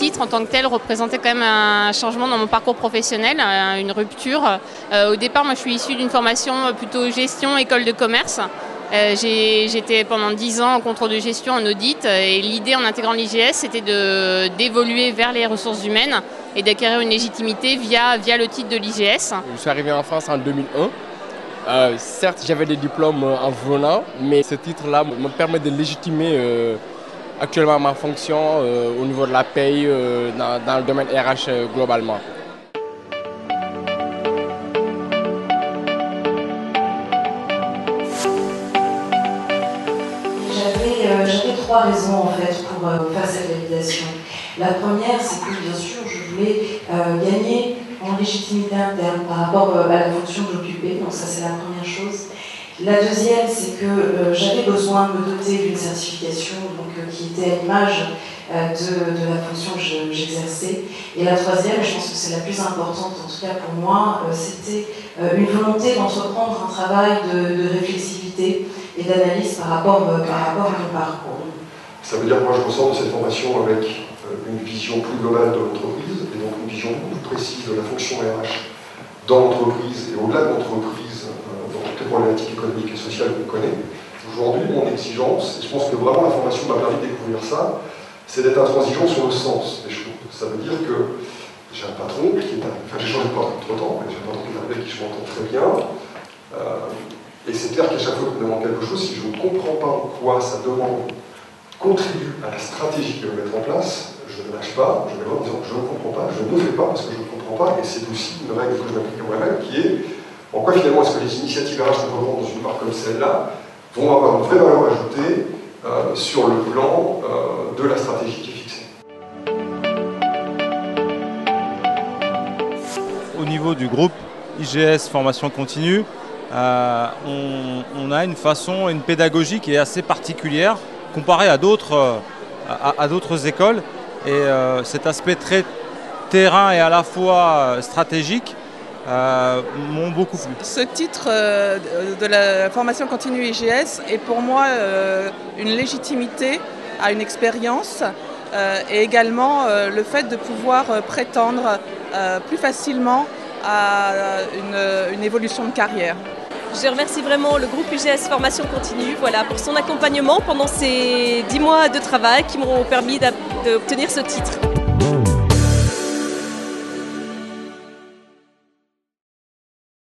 titre en tant que tel représentait quand même un changement dans mon parcours professionnel, une rupture. Au départ, moi je suis issue d'une formation plutôt gestion, école de commerce. J'étais pendant 10 ans en contrôle de gestion, en audit, et l'idée en intégrant l'IGS, c'était d'évoluer vers les ressources humaines et d'acquérir une légitimité via le titre de l'IGS. Je suis arrivé en France en 2001. Certes, j'avais des diplômes en venant, mais ce titre-là me permet de légitimer actuellement ma fonction au niveau de la paye dans le domaine RH globalement. J'avais trois raisons en fait pour faire cette validation. La première, c'est que bien sûr, je voulais gagner en légitimité interne par rapport à la fonction que j'occupais, donc ça c'est la première chose. La deuxième, c'est que j'avais besoin de me doter d'une certification qui était à l'image de la fonction que j'exerçais. Et la troisième, et je pense que c'est la plus importante en tout cas pour moi, c'était une volonté d'entreprendre un travail de réflexivité et d'analyse par rapport à mon parcours. Ça veut dire que moi je ressors de cette formation avec une vision plus globale de l'entreprise et donc une vision beaucoup plus précise de la fonction RH dans l'entreprise et au-delà de l'entreprise dans toutes les problématiques économiques et sociales qu'on connaît. Aujourd'hui, mon exigence, et je pense que vraiment la formation m'a permis de découvrir ça, c'est d'être intransigeant sur le sens des choses. Ça veut dire que j'ai un patron qui est arrivé, enfin j'ai changé de patron entre-temps, mais j'ai un patron qui est arrivé avec qui je m'entends très bien. Et c'est clair qu'à chaque fois qu'il me demande quelque chose, si je ne comprends pas en quoi sa demande contribue à la stratégie qu'il veut mettre en place, je ne lâche pas, je vais voir en disant je ne comprends pas, je ne fais pas parce que je ne comprends pas, et c'est aussi une règle que je m'applique à moi-même qui est en quoi finalement est-ce que les initiatives RH qu'on reprend dans une marque comme celle-là vont avoir une vraie valeur ajoutée sur le plan de la stratégie qui est fixée. Au niveau du groupe IGS Formation Continue, on a une façon, une pédagogie qui est assez particulière comparée à d'autres écoles. Et cet aspect très terrain et à la fois stratégique m'ont beaucoup plu. Ce titre de la formation continue IGS est pour moi une légitimité à une expérience et également le fait de pouvoir prétendre plus facilement à une évolution de carrière. Je remercie vraiment le groupe IGS Formation Continue pour son accompagnement pendant ces 10 mois de travail qui m'ont permis d'obtenir ce titre.